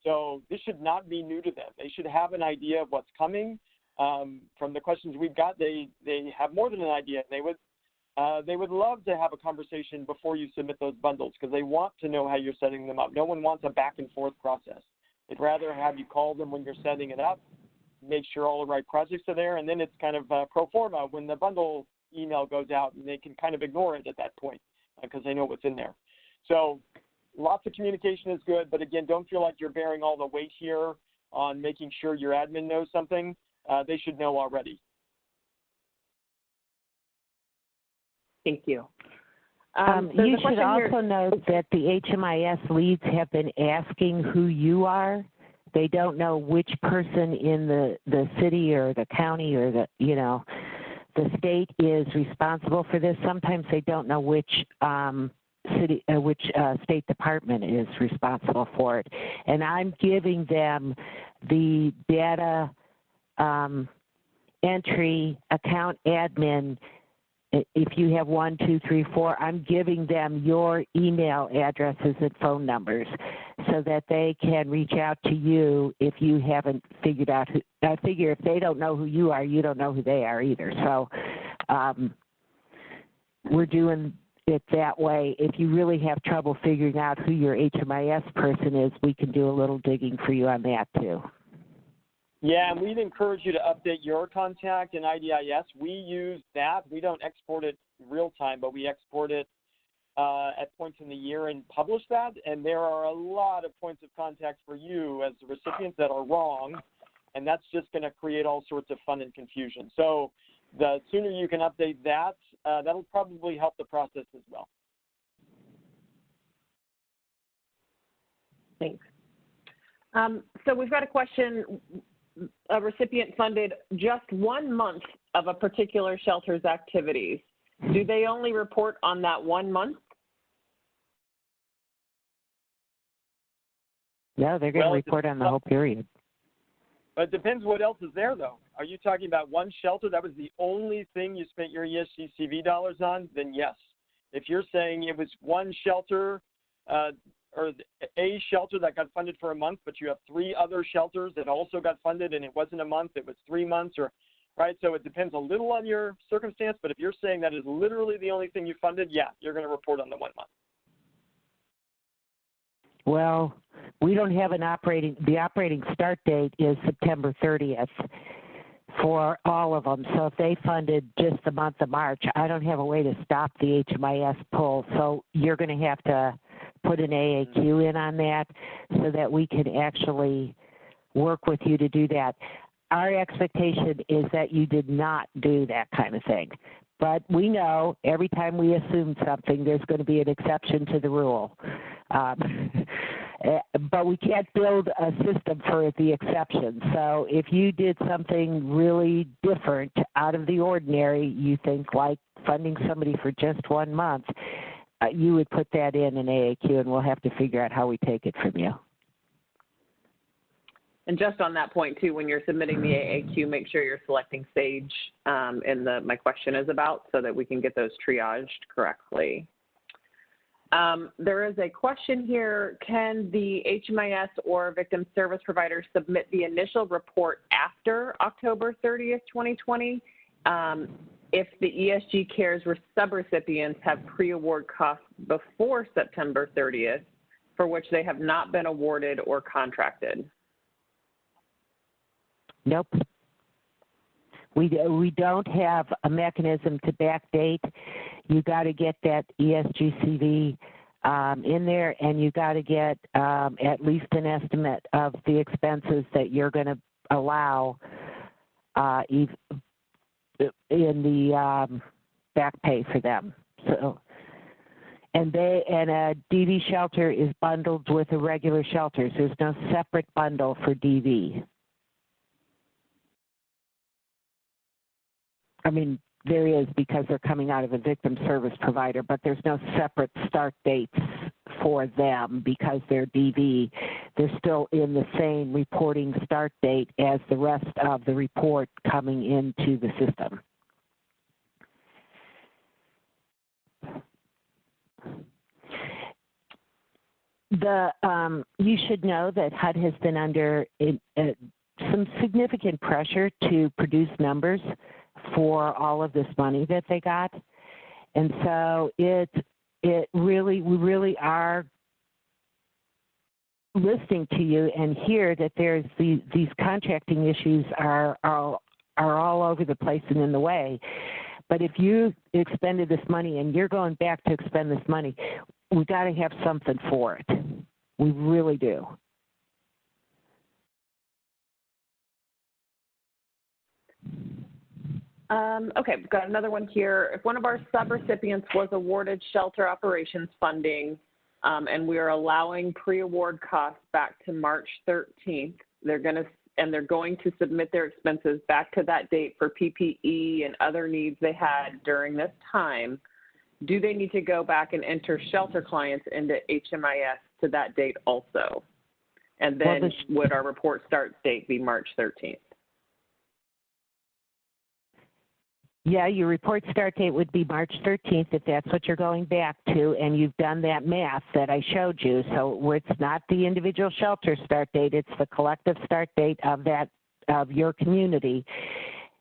So this should not be new to them. They should have an idea of what's coming. From the questions we've got, they have more than an idea. They would love to have a conversation before you submit those bundles because they want to know how you're setting them up. No one wants a back and forth process. They'd rather have you call them when you're setting it up, make sure all the right projects are there, and then it's kind of pro forma when the bundle email goes out, and they can kind of ignore it at that point because they know what's in there. So lots of communication is good, but again, don't feel like you're bearing all the weight here on making sure your admin knows something. They should know already. Thank you. You should also note that the HMIS leads have been asking who you are. They don't know which person in the city or the county or the state is responsible for this. Sometimes they don't know which state department is responsible for it. And I'm giving them the data entry account admin. If you have 1, 2, 3, 4, I'm giving them your email addresses and phone numbers so that they can reach out to you if you haven't figured out who. I figure if they don't know who you are, you don't know who they are either. So we're doing it that way. If you really have trouble figuring out who your HMIS person is, we can do a little digging for you on that too. Yeah, and we'd encourage you to update your contact in IDIS. We use that. We don't export it real time, but we export it at points in the year and publish that. And there are a lot of points of contact for you as the recipients that are wrong, and that's just going to create all sorts of fun and confusion. So the sooner you can update that, that'll probably help the process as well. Thanks. So we've got a question. A recipient funded just 1 month of a particular shelter's activities. Do they only report on that 1 month? No, they're going to report on the whole period. But it depends what else is there, though. Are you talking about one shelter? That was the only thing you spent your ESG-CV dollars on? Then yes. If you're saying it was one shelter or a shelter that got funded for a month, but you have 3 other shelters that also got funded and it wasn't a month, it was 3 months, or right? So it depends a little on your circumstance, but if you're saying that is literally the only thing you funded, yeah, you're going to report on the 1 month. Well, we don't have the operating start date is September 30th for all of them. So if they funded just the month of March, I don't have a way to stop the HMIS pull. So you're going to have to put an AAQ in on that so that we can actually work with you to do that. Our expectation is that you did not do that kind of thing. But we know every time we assume something, there's going to be an exception to the rule. But we can't build a system for the exception. So if you did something really different, out of the ordinary, you think like funding somebody for just 1 month, you would put that in an AAQ, and we'll have to figure out how we take it from you. And just on that point, too, when you're submitting the AAQ, make sure you're selecting SAGE in my question is about so that we can get those triaged correctly. There is a question here. Can the HMIS or victim service provider submit the initial report after October 30th, 2020 if the ESG CARES subrecipients have pre-award costs before September 30th for which they have not been awarded or contracted? Nope. We don't have a mechanism to backdate. You got to get that ESG-CV in there, and you got to get at least an estimate of the expenses that you're going to allow in the back pay for them. So, and a DV shelter is bundled with a regular shelter. So there's no separate bundle for DV. I mean, there is because they're coming out of a victim service provider, but there's no separate start dates for them because they're DV. They're still in the same reporting start date as the rest of the report coming into the system. You should know that HUD has been under some significant pressure to produce numbers for all of this money that they got, and so we really are listening to you and hear that there's these contracting issues are all over the place and in the way. But if you expended this money and you're going back to expend this money, we got to have something for it. We really do. Okay, we've got another one here. If one of our subrecipients was awarded shelter operations funding and we are allowing pre-award costs back to March 13th, they're going to submit their expenses back to that date for PPE and other needs they had during this time, do they need to go back and enter shelter clients into HMIS to that date also? And then would our report start date be March 13th? Yeah, your report start date would be March 13th if that's what you're going back to, and you've done that math that I showed you. So it's not the individual shelter start date, it's the collective start date of your community.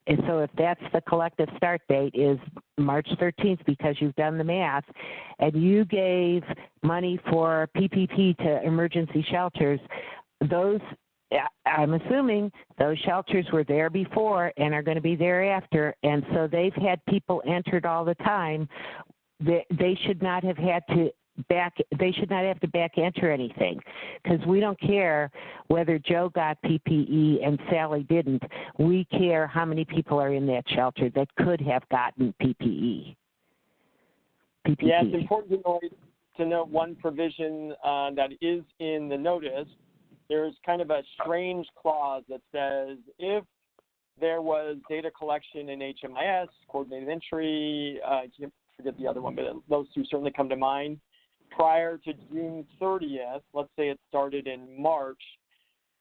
And so if that's the collective start date is March 13th because you've done the math, and you gave money for PPP to emergency shelters, I'm assuming those shelters were there before and are going to be there after, and so they've had people entered all the time. They should not have had to back enter anything, because we don't care whether Joe got PPE and Sally didn't. We care how many people are in that shelter that could have gotten PPE. Yeah, it's important to know. to note one provision that is in the notice. There's kind of a strange clause that says if there was data collection in HMIS, coordinated entry, I can't forget the other one, but those two certainly come to mind, prior to June 30th, let's say it started in March,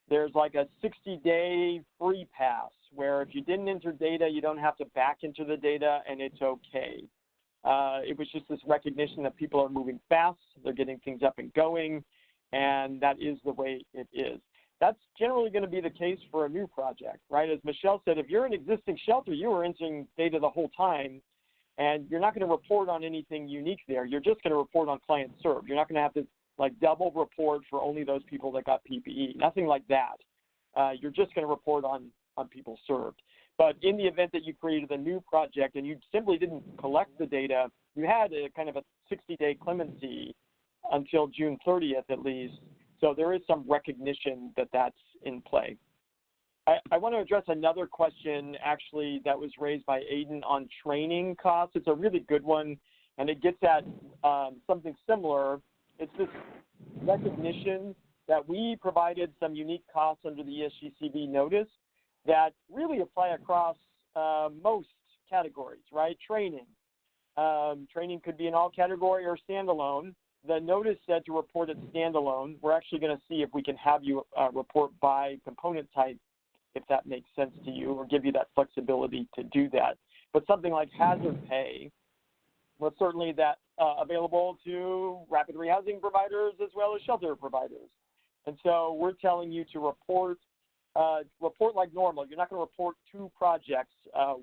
there's like a 60-day free pass where if you didn't enter data, you don't have to back into the data and it's okay. It was just this recognition that people are moving fast, they're getting things up and going, and that is the way it is. That's generally going to be the case for a new project, right? As Michelle said, if you're an existing shelter, you were entering data the whole time, and you're not going to report on anything unique there. You're just going to report on clients served. You're not going to have to like double report for only those people that got PPE, nothing like that. You're just going to report on people served. But in the event that you created a new project and you simply didn't collect the data, you had a kind of a 60-day clemency until June 30th at least. So there is some recognition that that's in play. I want to address another question actually that was raised by Aiden on training costs. It's a really good one, and it gets at something similar. It's this recognition that we provided some unique costs under the ESG-CV notice that really apply across most categories, right? Training. Training could be an all category or standalone. The notice said to report it standalone. We're actually going to see if we can have you report by component type, if that makes sense to you, or give you that flexibility to do that. But something like hazard pay, well, certainly that available to rapid rehousing providers as well as shelter providers. And so we're telling you to report like normal. You're not going to report two projects.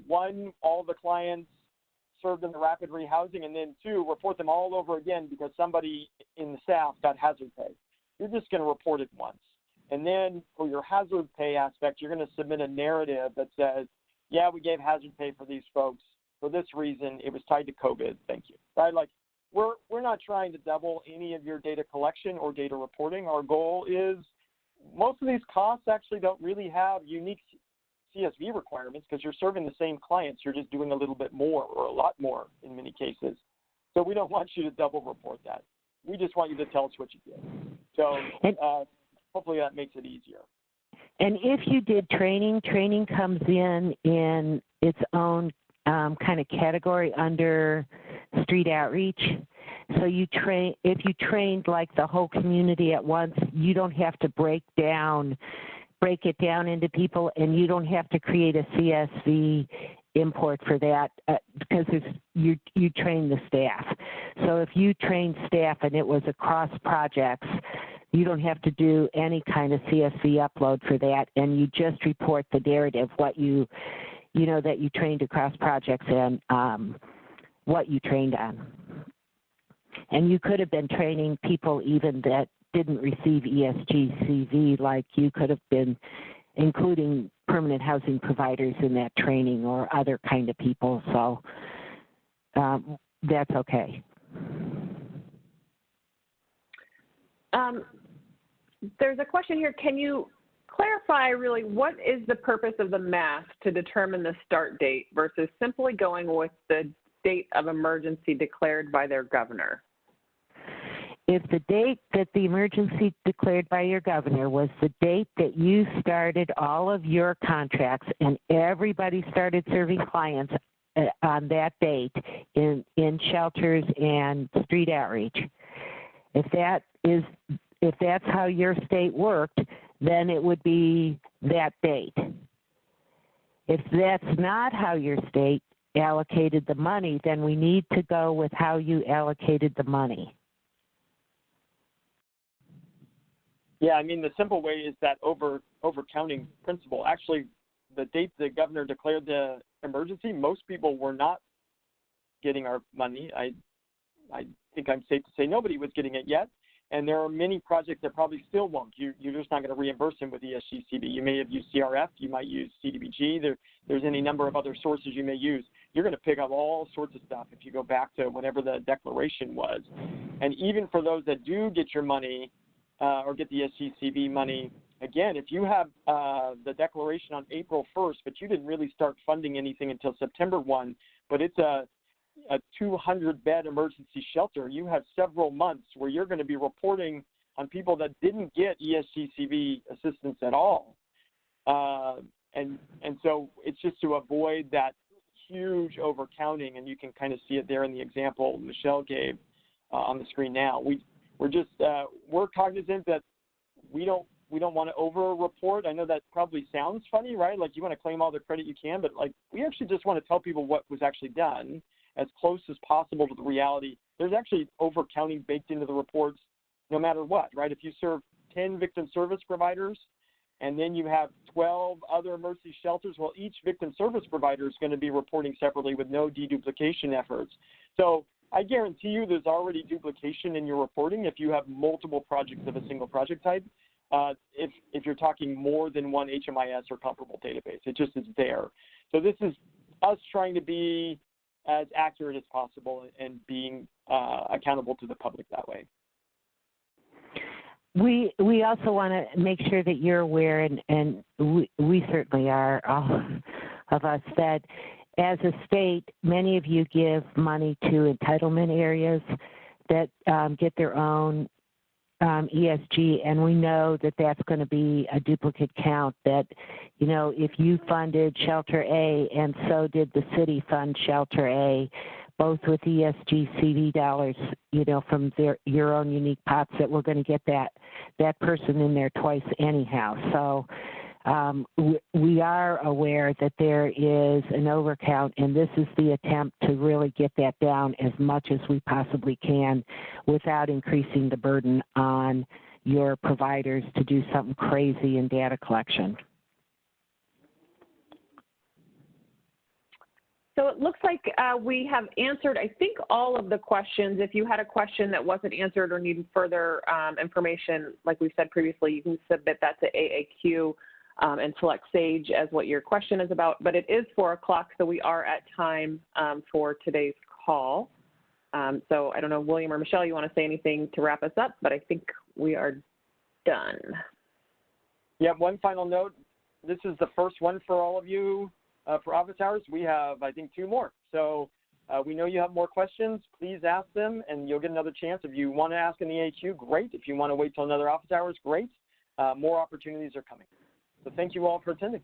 One, all the clients served in the rapid rehousing, and then two, report them all over again because somebody in the staff got hazard pay. You're just going to report it once. And then for your hazard pay aspect, you're going to submit a narrative that says, yeah, we gave hazard pay for these folks for this reason. It was tied to COVID. Thank you. Right? Like we're not trying to double any of your data collection or data reporting. Our goal is most of these costs actually don't really have unique CSV requirements because you're serving the same clients. You're just doing a little bit more or a lot more in many cases. So we don't want you to double report that. We just want you to tell us what you did. So hopefully that makes it easier. And if you did training comes in its own kind of category under street outreach. So if you trained like the whole community at once, you don't have to break it down into people, and you don't have to create a CSV import for that because you train the staff. So if you train staff and it was across projects, you don't have to do any kind of CSV upload for that, and you just report the narrative, what you know that you trained across projects and what you trained on. And you could have been training people even that didn't receive ESG-CV, like you could have been including permanent housing providers in that training or other kind of people. So that's okay. There's a question here. Can you clarify really what is the purpose of the math to determine the start date versus simply going with the date of emergency declared by their governor? If the date that the emergency declared by your governor was the date that you started all of your contracts and everybody started serving clients on that date in shelters and street outreach, if that's how your state worked, then it would be that date. If that's not how your state allocated the money, then we need to go with how you allocated the money. Yeah, I mean, the simple way is that overcounting principle. Actually, the date the governor declared the emergency, most people were not getting our money. I think I'm safe to say nobody was getting it yet. And there are many projects that probably still won't. You're just not going to reimburse them with ESG-CV. You may have used CRF. You might use CDBG. There's any number of other sources you may use. You're going to pick up all sorts of stuff if you go back to whatever the declaration was. And even for those that do get your money or get the ESG-CV money, again, if you have the declaration on April 1st, but you didn't really start funding anything until September 1, but it's a a 200-bed emergency shelter, you have several months where you're going to be reporting on people that didn't get ESG-CV assistance at all. And so it's just to avoid that huge overcounting, and you can kind of see it there in the example Michelle gave on the screen now. We're cognizant that we don't want to over-report. I know that probably sounds funny, right? Like you want to claim all the credit you can, but like we actually just want to tell people what was actually done as close as possible to the reality. There's actually overcounting baked into the reports no matter what, right? If you serve 10 victim service providers and then you have 12 other emergency shelters, well, each victim service provider is going to be reporting separately with no deduplication efforts. So I guarantee you there's already duplication in your reporting if you have multiple projects of a single project type. If you're talking more than one HMIS or comparable database, it just is there. So this is us trying to be as accurate as possible and being accountable to the public that way. We also want to make sure that you're aware, and we certainly are, all of us, that as a state, many of you give money to entitlement areas that get their own ESG, and we know that that's going to be a duplicate count, that, you know, if you funded Shelter A and so did the city fund Shelter A, both with ESG-CV dollars, you know, from your own unique pots, that we're going to get that person in there twice anyhow. So we are aware that there is an overcount, and this is the attempt to really get that down as much as we possibly can without increasing the burden on your providers to do something crazy in data collection. So it looks like we have answered, I think, all of the questions. If you had a question that wasn't answered or needed further information, like we said previously, you can submit that to AAQ and select SAGE as what your question is about. But it is 4 o'clock, so we are at time for today's call. So I don't know, William or Michelle, you want to say anything to wrap us up? But I think we are done. Yeah, one final note. This is the first one for all of you. For office hours, we have, I think, 2 more. So we know you have more questions. Please ask them, and you'll get another chance. If you want to ask in the AQ, great. If you want to wait till another office hours, great. More opportunities are coming. So thank you all for attending.